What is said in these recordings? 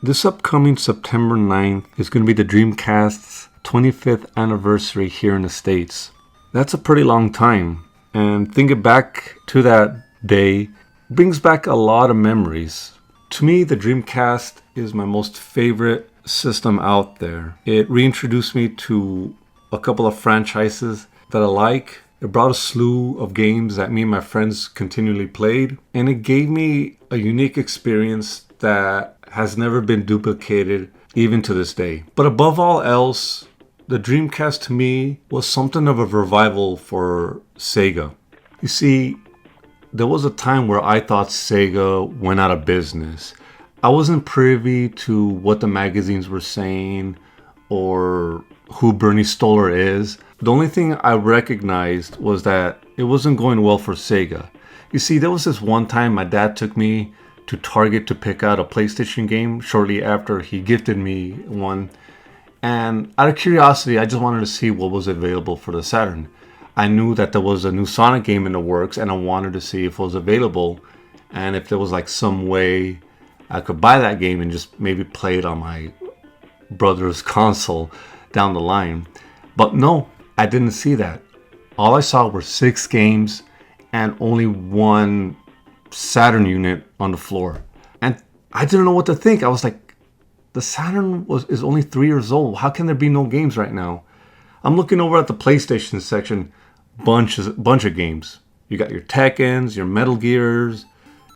This upcoming September 9th is going to be the Dreamcast's 25th anniversary here in the States. That's a pretty long time. And thinking back to that day brings back a lot of memories. To me, the Dreamcast is my most favorite system out there. It reintroduced me to a couple of franchises that I like. It brought a slew of games that me and my friends continually played. And it gave me a unique experience that has never been duplicated even to this day. But above all else, the Dreamcast to me was something of a revival for Sega. You see, there was a time where I thought Sega went out of business. I wasn't privy to what the magazines were saying or who Bernie Stoller is. The only thing I recognized was that it wasn't going well for Sega. You see, there was this one time my dad took me to Target to pick out a PlayStation game shortly after he gifted me one. And out of curiosity, I just wanted to see what was available for the Saturn. I knew that there was a new Sonic game in the works and I wanted to see if it was available and if there was like some way I could buy that game and just maybe play it on my brother's console down the line. But no, I didn't see that. All I saw were 6 games and only one Saturn unit on the floor. And I didn't know what to think. I was like, the Saturn is only 3 years old. How can there be no games right now? I'm looking over at the PlayStation section, bunch of games. You got your Tekkens, your Metal Gears,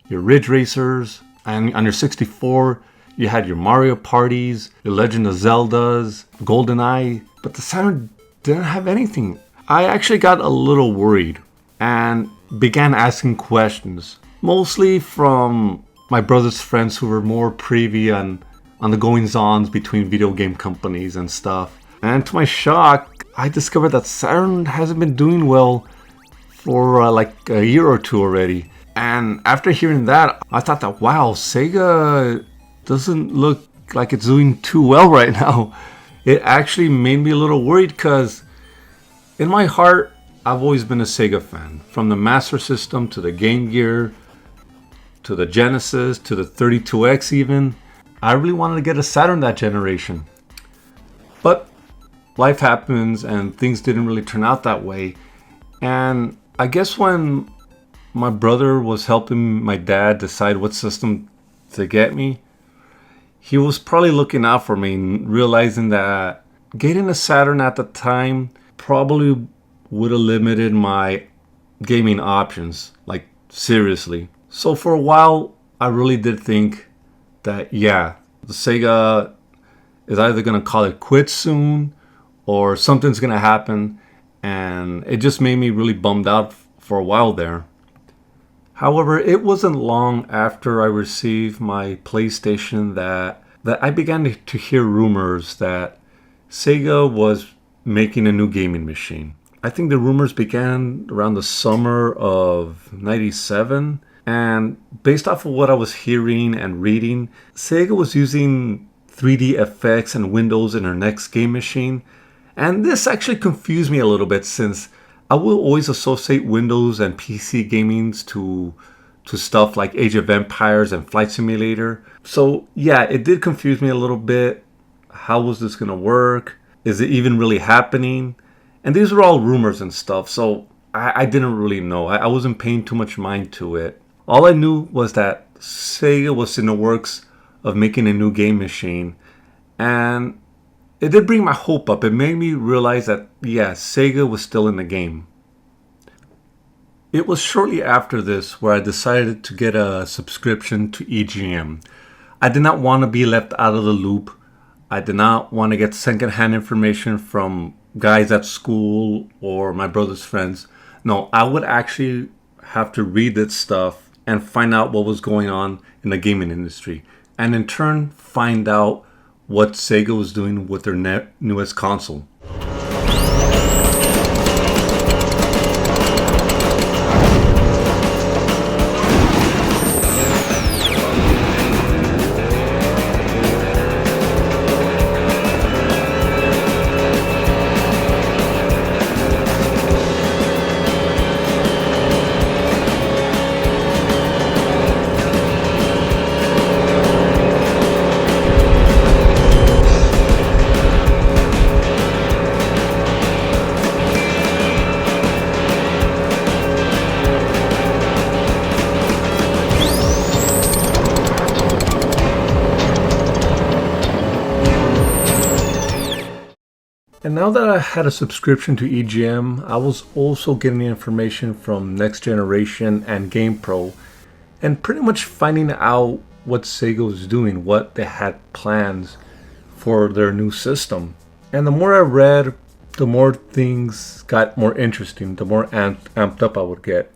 your Ridge Racers, and on your 64, you had your Mario Parties, your Legend of Zeldas, GoldenEye, but the Saturn didn't have anything. I actually got a little worried and began asking questions, mostly from my brother's friends who were more privy on the goings-ons between video game companies and stuff. And to my shock, I discovered that Saturn hasn't been doing well for like a year or two already. And after hearing that, I thought that, wow, Sega doesn't look like it's doing too well right now. It actually made me a little worried because in my heart, I've always been a Sega fan. From the Master System to the Game Gear, to the Genesis, to the 32X even. I really wanted to get a Saturn that generation. But life happens and things didn't really turn out that way. And I guess when my brother was helping my dad decide what system to get me, he was probably looking out for me and realizing that getting a Saturn at the time probably would have limited my gaming options, like seriously. So for a while, I really did think that, yeah, the Sega is either going to call it quits soon or something's going to happen. And it just made me really bummed out for a while there. However, it wasn't long after I received my PlayStation that I began to hear rumors that Sega was making a new gaming machine. I think the rumors began around the summer of '97. And based off of what I was hearing and reading, Sega was using 3D effects and windows in their next game machine. And this actually confused me a little bit since I will always associate Windows and PC gamings to stuff like Age of Empires and Flight Simulator. So yeah, it did confuse me a little bit. How was this going to work? Is it even really happening? And these were all rumors and stuff, so I didn't really know. I wasn't paying too much mind to it. All I knew was that Sega was in the works of making a new game machine. And it did bring my hope up. It made me realize that, yeah, Sega was still in the game. It was shortly after this where I decided to get a subscription to EGM. I did not want to be left out of the loop. I did not want to get secondhand information from guys at school or my brother's friends. No, I would actually have to read this stuff and find out what was going on in the gaming industry. And in turn, find out what Sega was doing with their newest console. And now that I had a subscription to EGM, I was also getting information from Next Generation and GamePro, and pretty much finding out what Sega was doing, what they had plans for their new system. And the more I read, the more things got more interesting, the more amped up I would get.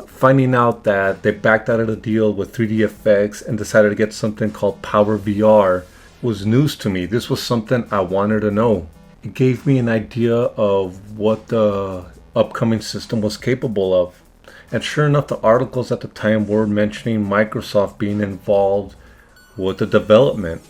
Finding out that they backed out of the deal with 3DFX and decided to get something called Power VR was news to me. This was something I wanted to know. It gave me an idea of what the upcoming system was capable of. And sure enough, the articles at the time were mentioning Microsoft being involved with the development,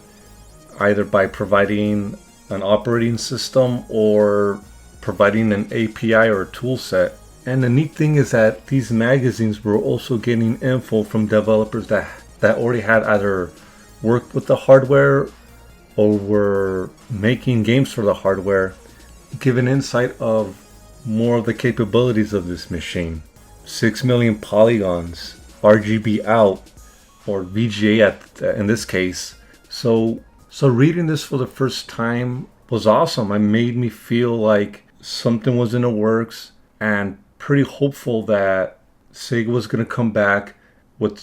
either by providing an operating system or providing an API or a tool set. And the neat thing is that these magazines were also getting info from developers that already had either worked with the hardware or were making games for the hardware, giving insight of more of the capabilities of this machine. 6 million polygons, RGB out, or VGA in this case. So reading this for the first time was awesome. It made me feel like something was in the works, and pretty hopeful that Sega was going to come back with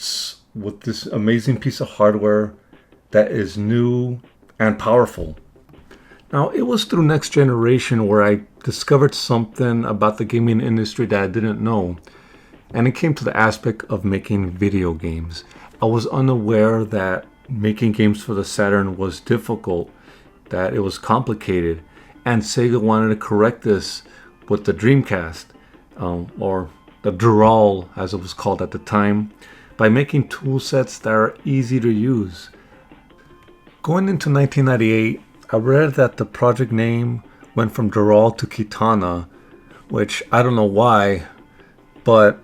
this amazing piece of hardware that is new and powerful. Now, it was through Next Generation where I discovered something about the gaming industry that I didn't know, and it came to the aspect of making video games. I was unaware that making games for the Saturn was difficult, that it was complicated, and Sega wanted to correct this with the Dreamcast, or the Dural as it was called at the time, by making tool sets that are easy to use. Going into 1998, I read that the project name went from Dural to Kitana, which I don't know why, but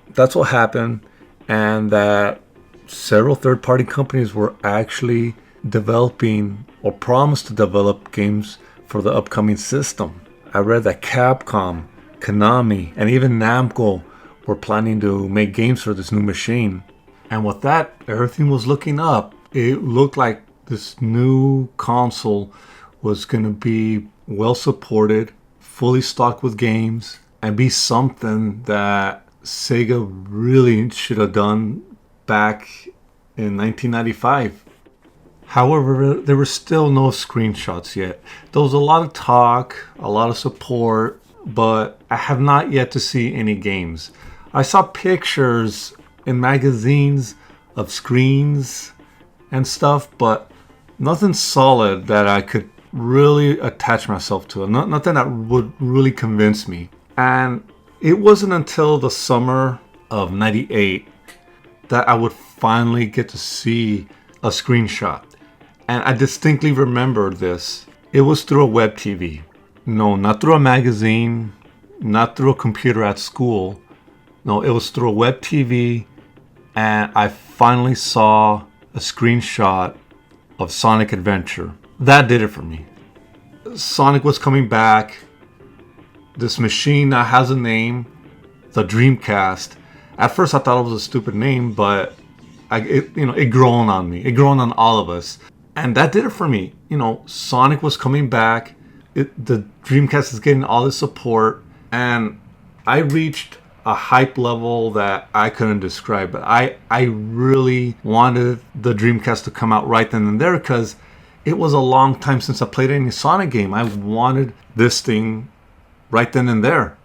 that's what happened, and that several third-party companies were actually developing or promised to develop games for the upcoming system. I read that Capcom, Konami, and even Namco were planning to make games for this new machine. And with that, everything was looking up. It looked like this new console was going to be well supported, fully stocked with games, and be something that Sega really should have done back in 1995. However, there were still no screenshots yet. There was a lot of talk, a lot of support, but I have not yet to see any games. I saw pictures in magazines of screens and stuff, but nothing solid that I could really attach myself to. Nothing that would really convince me. And it wasn't until the summer of 98 that I would finally get to see a screenshot. And I distinctly remember this. It was through a web TV. No, not through a magazine, not through a computer at school. No, it was through a web TV, and I finally saw a screenshot of Sonic Adventure. That did it for me. Sonic was coming back. This machine now has a name, the Dreamcast. At first I thought it was a stupid name, but it grown on me. It grown on all of us. And that did it for me. Sonic was coming back. The Dreamcast is getting all the support, and I reached a hype level that I couldn't describe. But I really wanted the Dreamcast to come out right then and there, because it was a long time since I played any Sonic game. I wanted this thing right then and there.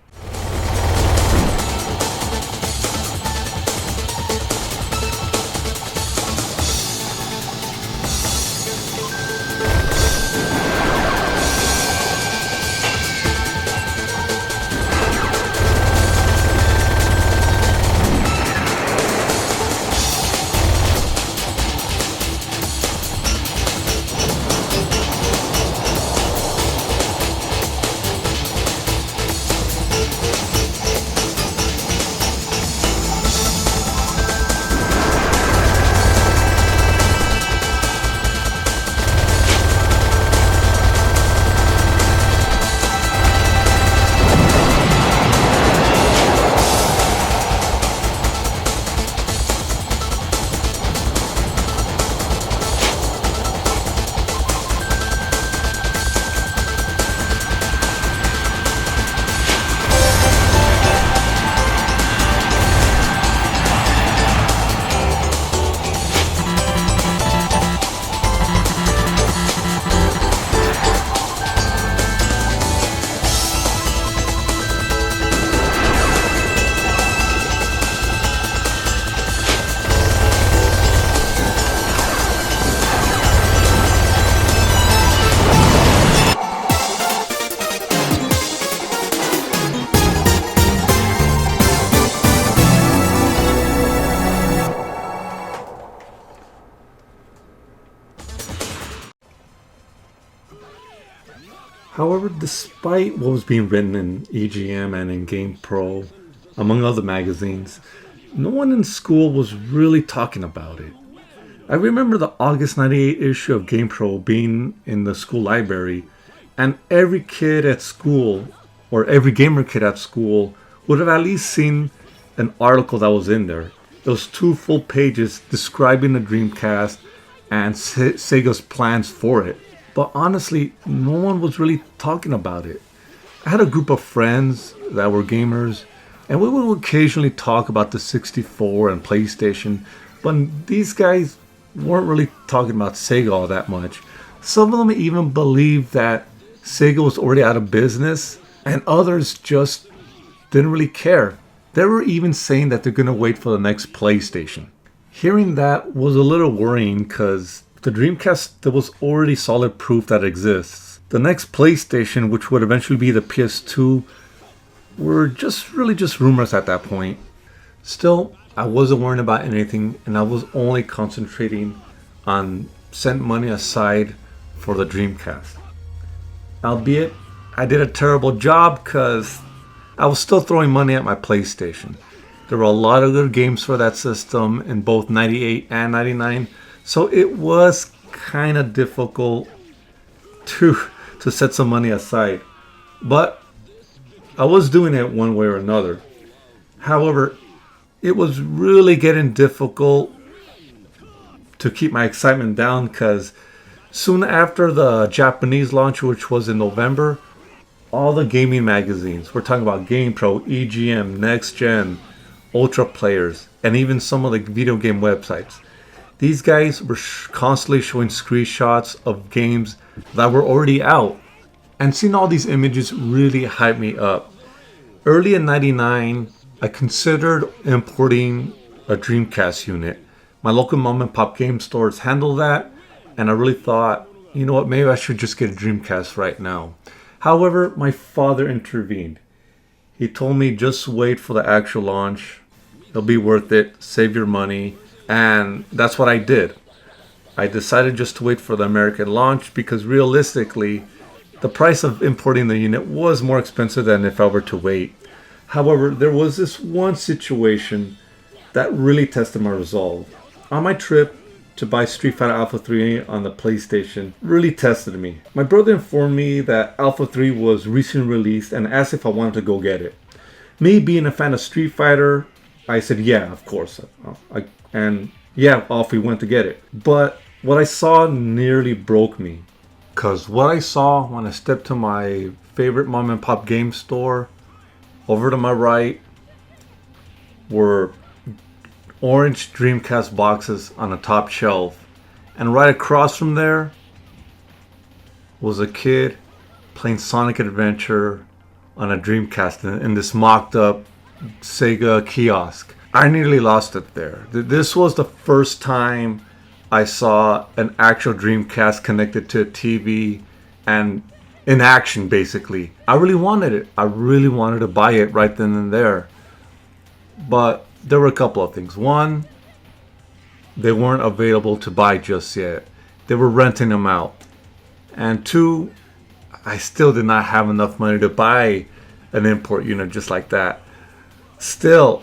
However, despite what was being written in EGM and in GamePro, among other magazines, no one in school was really talking about it. I remember the August 98 issue of GamePro being in the school library, and every kid at school, or every gamer kid at school, would have at least seen an article that was in there. It was 2 full pages describing the Dreamcast and Sega's plans for it. But honestly, no one was really talking about it. I had a group of friends that were gamers, and we would occasionally talk about the 64 and PlayStation, but these guys weren't really talking about Sega all that much. Some of them even believed that Sega was already out of business, and others just didn't really care. They were even saying that they're going to wait for the next PlayStation. Hearing that was a little worrying because the Dreamcast, there was already solid proof that it exists. The next PlayStation, which would eventually be the PS2, were just rumors at that point. Still, I wasn't worrying about anything, and I was only concentrating on setting money aside for the Dreamcast. Albeit, I did a terrible job because I was still throwing money at my PlayStation. There were a lot of good games for that system in both 98 and 99, so it was kind of difficult to set some money aside. But I was doing it one way or another. However, it was really getting difficult to keep my excitement down because soon after the Japanese launch, which was in November, all the gaming magazines, we're talking about GamePro, EGM, Next Gen, Ultra Players, and even some of the video game websites, these guys were constantly showing screenshots of games that were already out. And seeing all these images really hyped me up. Early in 99, I considered importing a Dreamcast unit. My local mom and pop game stores handle that, and I really thought, you know what, maybe I should just get a Dreamcast right now. However, my father intervened. He told me just wait for the actual launch. It'll be worth it. Save your money. And that's what I did. I decided just to wait for the American launch because realistically, the price of importing the unit was more expensive than if I were to wait. However, there was this one situation that really tested my resolve. On my trip to buy Street Fighter Alpha 3 on the PlayStation really tested me. My brother informed me that Alpha 3 was recently released and asked if I wanted to go get it. Me being a fan of Street Fighter, I said yeah, of course. Off we went to get it. But what I saw nearly broke me. Because what I saw when I stepped to my favorite mom and pop game store, over to my right were orange Dreamcast boxes on a top shelf. And right across from there was a kid playing Sonic Adventure on a Dreamcast in this mocked up Sega kiosk. I nearly lost it there. This was the first time I saw an actual Dreamcast connected to a TV and in action, basically. I really wanted it. I really wanted to buy it right then and there. But there were a couple of things. One, they weren't available to buy just yet. They were renting them out. And two, I still did not have enough money to buy an import unit just like that. Still,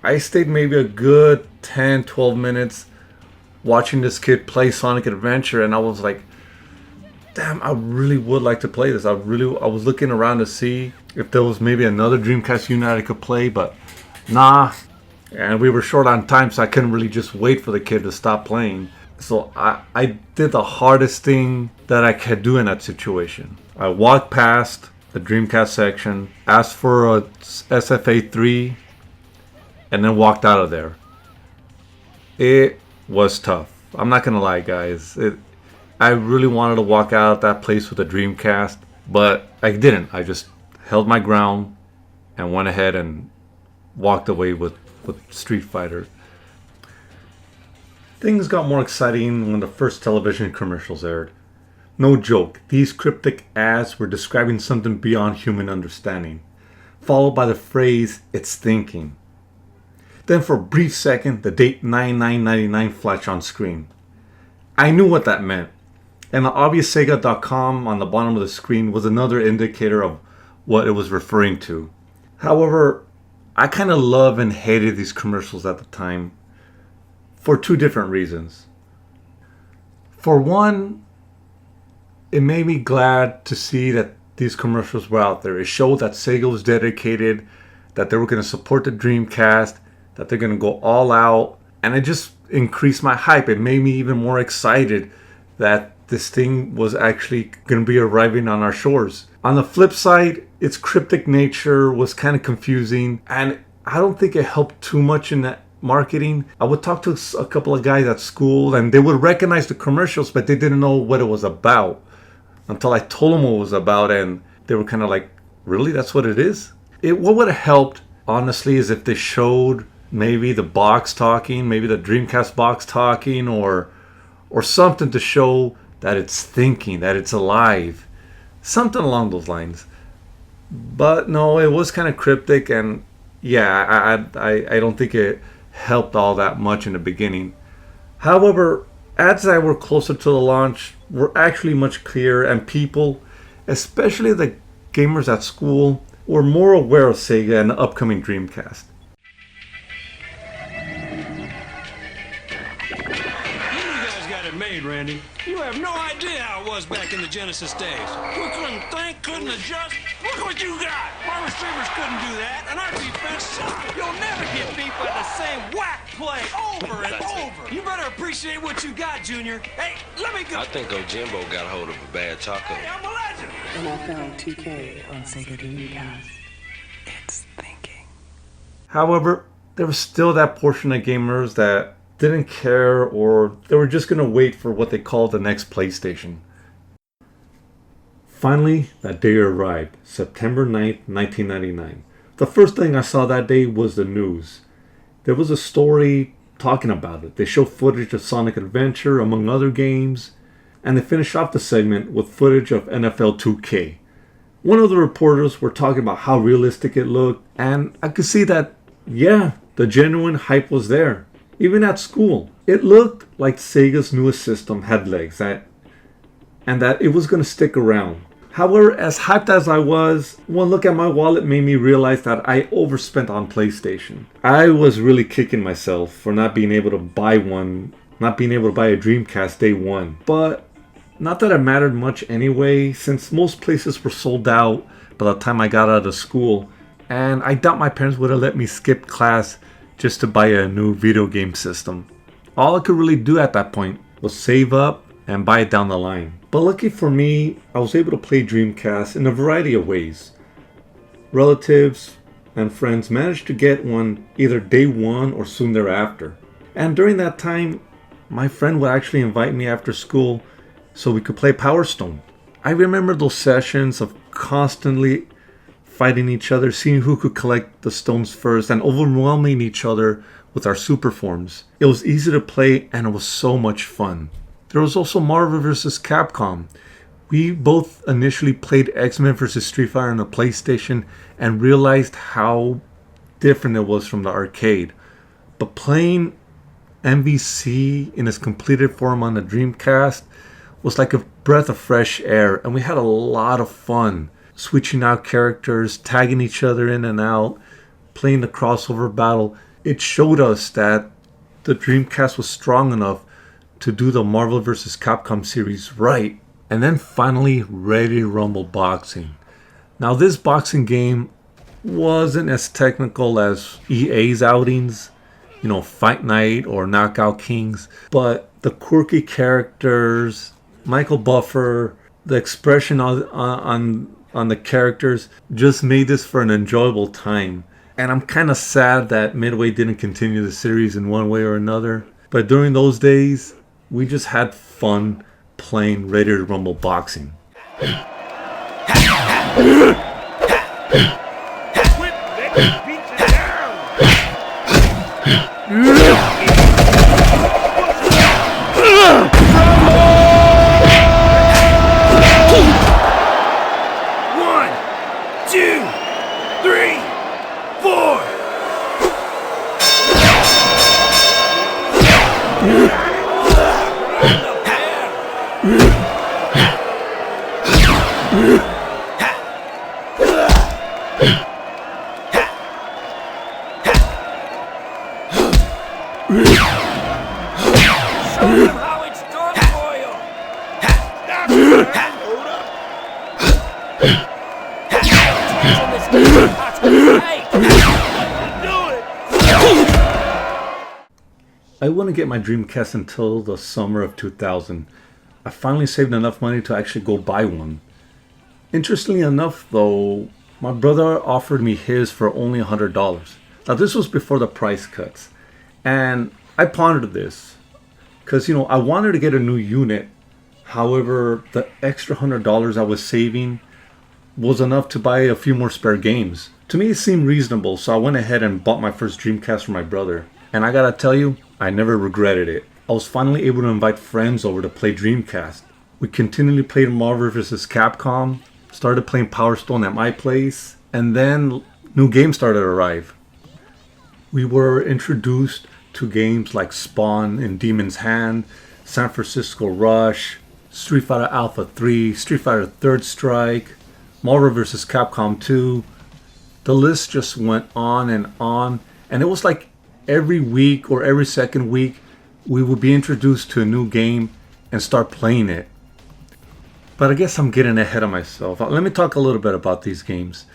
I stayed maybe a good 10, 12 minutes watching this kid play Sonic Adventure, and I was like, damn, I really would like to play this. I was looking around to see if there was maybe another Dreamcast unit I could play, but nah. And we were short on time, so I couldn't really just wait for the kid to stop playing. So I did the hardest thing that I could do in that situation. I walked past the Dreamcast section, asked for a SFA 3, and then walked out of there. It was tough. I'm not gonna lie, guys. I really wanted to walk out of that place with a Dreamcast, but I didn't. I just held my ground and went ahead and walked away with Street Fighter. Things got more exciting when the first television commercials aired. No joke, these cryptic ads were describing something beyond human understanding, followed by the phrase, "it's thinking." Then for a brief second, the date 9999 flashed on screen. I knew what that meant. And the obvious Sega.com on the bottom of the screen was another indicator of what it was referring to. However, I kind of love and hated these commercials at the time for two different reasons. For one, it made me glad to see that these commercials were out there. It showed that Sega was dedicated, that they were going to support the Dreamcast, that they're going to go all out, and it just increased my hype. It made me even more excited that this thing was actually going to be arriving on our shores. On the flip side, its cryptic nature was kind of confusing, and I don't think it helped too much in that marketing. I would talk to a couple of guys at school, and they would recognize the commercials, but they didn't know what it was about until I told them what it was about, and they were kind of like, really? That's what it is? What would have helped, honestly, is if they showed maybe the box talking, maybe the Dreamcast box talking, or something to show that it's thinking, that it's alive. Something along those lines. But no, it was kind of cryptic, and yeah, I don't think it helped all that much in the beginning. However, as I were closer to the launch, were actually much clearer, and people, especially the gamers at school, were more aware of Sega and the upcoming Dreamcast. Randy, you have no idea how it was back in the Genesis days. We couldn't think, couldn't adjust. Look what you got. My receivers couldn't do that, and our defense sucked. You'll never get beat by the same whack play over and over. You better appreciate what you got, Junior. Hey, let me go. I think Jimbo got hold of a bad taco. Hey, I'm a legend. NFL 2K on Sega Dreamcast. It's thinking. However, there was still that portion of gamers that didn't care, or they were just going to wait for what they called the next PlayStation. Finally, that day arrived, September 9th, 1999. The first thing I saw that day was the news. There was a story talking about it. They showed footage of Sonic Adventure, among other games, and they finished off the segment with footage of NFL 2K. One of the reporters were talking about how realistic it looked, and I could see that, yeah, the genuine hype was there. Even at school, it looked like Sega's newest system had legs, and that it was going to stick around. However, as hyped as I was, one look at my wallet made me realize that I overspent on PlayStation. I was really kicking myself for not being able to buy one, not being able to buy a Dreamcast day one. But not that it mattered much anyway, since most places were sold out by the time I got out of school, and I doubt my parents would have let me skip class just to buy a new video game system. All I could really do at that point was save up and buy it down the line. But lucky for me, I was able to play Dreamcast in a variety of ways. Relatives and friends managed to get one either day one or soon thereafter. And during that time, my friend would actually invite me after school so we could play Power Stone. I remember those sessions of constantly fighting each other, seeing who could collect the stones first, and overwhelming each other with our super forms. It was easy to play, and it was so much fun. There was also Marvel vs. Capcom. We both initially played X-Men vs. Street Fighter on the PlayStation and realized how different it was from the arcade. But playing MVC in its completed form on the Dreamcast was like a breath of fresh air, and we had a lot of fun. Switching out characters, tagging each other in and out, playing the crossover battle. It showed us that the Dreamcast was strong enough to do the Marvel vs. Capcom series right. And then finally, Ready to Rumble Boxing. Now this boxing game wasn't as technical as EA's outings, Fight Night or Knockout Kings, but the quirky characters, Michael Buffer, the expression on the characters just made this for an enjoyable time. And I'm kind of sad that Midway didn't continue the series in one way or another. But during those days, we just had fun playing Ready to Rumble Boxing. I wouldn't get my Dreamcast until the summer of 2000. I finally saved enough money to actually go buy one. Interestingly enough though, my brother offered me his for only $100. Now this was before the price cuts. And I pondered this. Because, I wanted to get a new unit. However, the extra $100 I was saving was enough to buy a few more spare games. To me it seemed reasonable, so I went ahead and bought my first Dreamcast for my brother. And I gotta tell you, I never regretted it. I was finally able to invite friends over to play Dreamcast. We continually played Marvel vs. Capcom, started playing Power Stone at my place, and then new games started to arrive. We were introduced to games like Spawn and Demon's Hand, San Francisco Rush, Street Fighter Alpha 3, Street Fighter Third Strike, Marvel vs. Capcom 2. The list just went on, and it was like every week or every second week we would be introduced to a new game and start playing it. But I guess I'm getting ahead of myself. Let me talk a little bit about these games.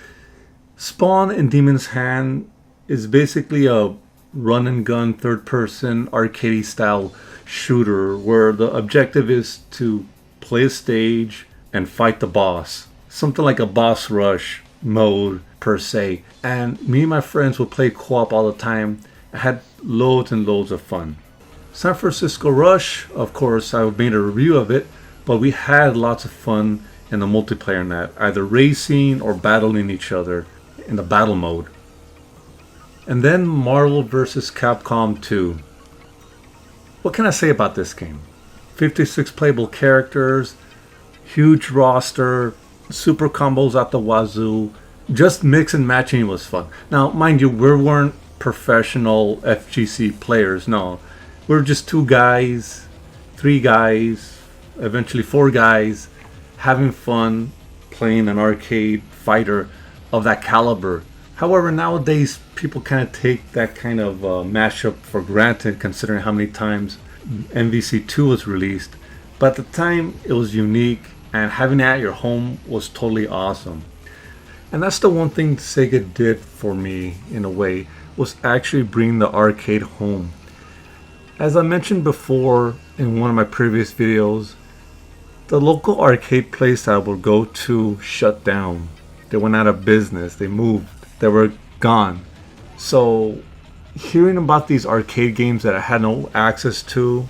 Spawn and Demon's Hand is basically a run and gun third person arcade style shooter where the objective is to play a stage and fight the boss. Something like a boss rush mode per se. And me and my friends would play co-op all the time. I had loads and loads of fun. San Francisco Rush, of course, I made a review of it, but we had lots of fun in the multiplayer net, either racing or battling each other in the battle mode. And then Marvel vs. Capcom 2. What can I say about this game? 56 playable characters, huge roster, super combos at the wazoo. Just mix and matching was fun. Now, mind you, we weren't professional FGC players, no. We're just 2 guys, 3 guys, eventually 4 guys, having fun playing an arcade fighter of that caliber. However, nowadays people kind of take that kind of mashup for granted considering how many times MVC2 was released. But at the time it was unique, and having it at your home was totally awesome. And that's the one thing Sega did for me in a way, was actually bring the arcade home. As I mentioned before in one of my previous videos, the local arcade place I would go to shut down. They went out of business, they moved, they were gone. So hearing about these arcade games that I had no access to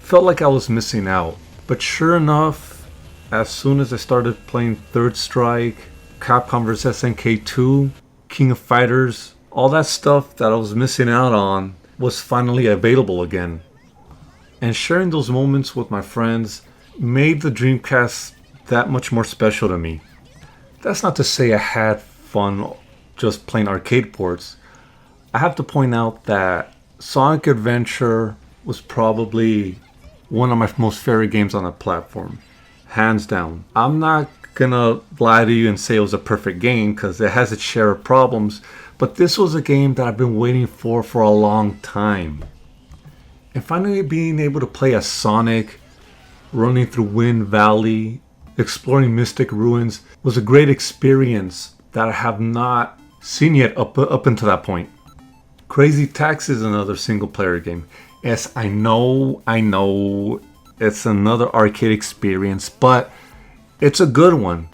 felt like I was missing out. But sure enough, as soon as I started playing Third Strike, Capcom vs. SNK 2, King of Fighters, all that stuff that I was missing out on was finally available again. And sharing those moments with my friends made the Dreamcast that much more special to me. That's not to say I had fun just playing arcade ports. I have to point out that Sonic Adventure was probably one of my most favorite games on the platform. Hands down. I'm not gonna lie to you and say it was a perfect game because it has its share of problems, but this was a game that I've been waiting for a long time. And finally being able to play as Sonic, running through Wind Valley, exploring Mystic Ruins was a great experience that I have not seen yet up until that point. Crazy Taxi is another single player game. Yes, I know, it's another arcade experience, but it's a good one.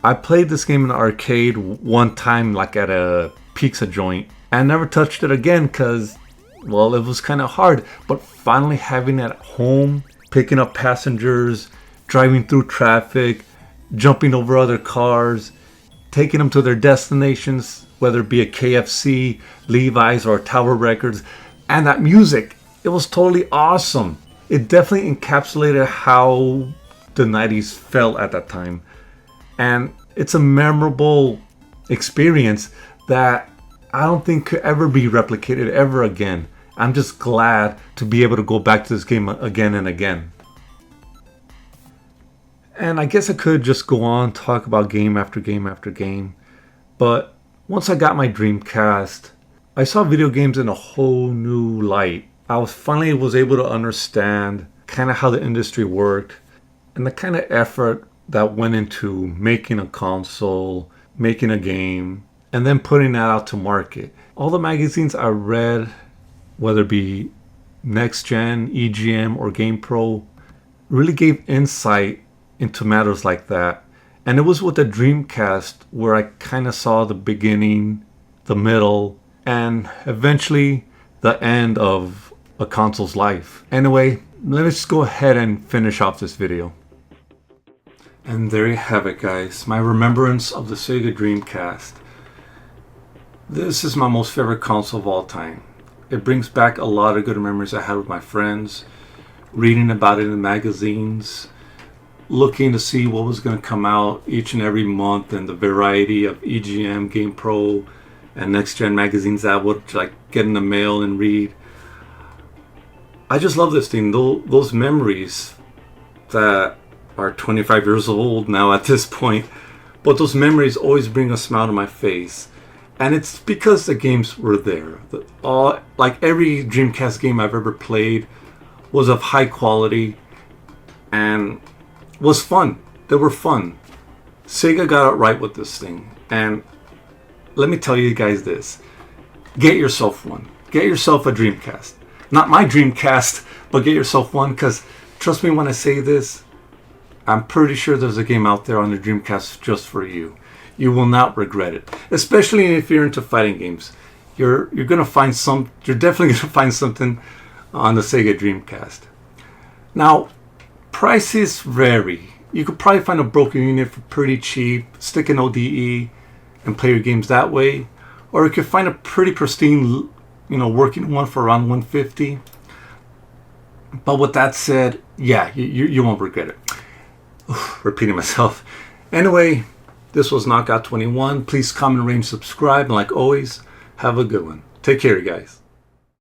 I played this game in the arcade one time, like at a pizza joint, and never touched it again because, well, it was kind of hard. But finally having it at home, picking up passengers, driving through traffic, jumping over other cars, taking them to their destinations, whether it be a KFC, Levi's, or Tower Records, and that music, it was totally awesome. It definitely encapsulated how the 90s felt at that time. And it's a memorable experience that I don't think could ever be replicated ever again. I'm just glad to be able to go back to this game again and again. And I guess I could just go on, talk about game after game after game. But once I got my Dreamcast, I saw video games in a whole new light. I finally was able to understand kind of how the industry worked and the kind of effort that went into making a console, making a game, and then putting that out to market. All the magazines I read whether it be Next Gen, EGM, or GamePro, really gave insight into matters like that. And it was with the Dreamcast where I kind of saw the beginning, the middle, and eventually the end of a console's life. Anyway, let's go ahead and finish off this video. And there you have it, guys. My remembrance of the Sega Dreamcast. This is my most favorite console of all time. It brings back a lot of good memories I had with my friends, reading about it in magazines, looking to see what was going to come out each and every month, and the variety of EGM, GamePro, and Next Gen magazines that I would like get in the mail and read. I just love this thing. Those memories that are 25 years old now at this point, but those memories always bring a smile to my face. And it's because the games were there. Like every Dreamcast game I've ever played was of high quality and was fun. They were fun. Sega got it right with this thing. And let me tell you guys this. Get yourself one. Get yourself a Dreamcast. Not my Dreamcast, but get yourself one, because trust me when I say this, I'm pretty sure there's a game out there on the Dreamcast just for you. You will not regret it. Especially if you're into fighting games. You're definitely gonna find something on the Sega Dreamcast. Now, prices vary. You could probably find a broken unit for pretty cheap, stick an ODE, and play your games that way. Or you could find a pretty pristine, working one for around $150. But with that said, yeah, you won't regret it. Repeating myself. Anyway, this was Knockout 21. Please comment, rate, and subscribe. And like always, have a good one. Take care, you guys.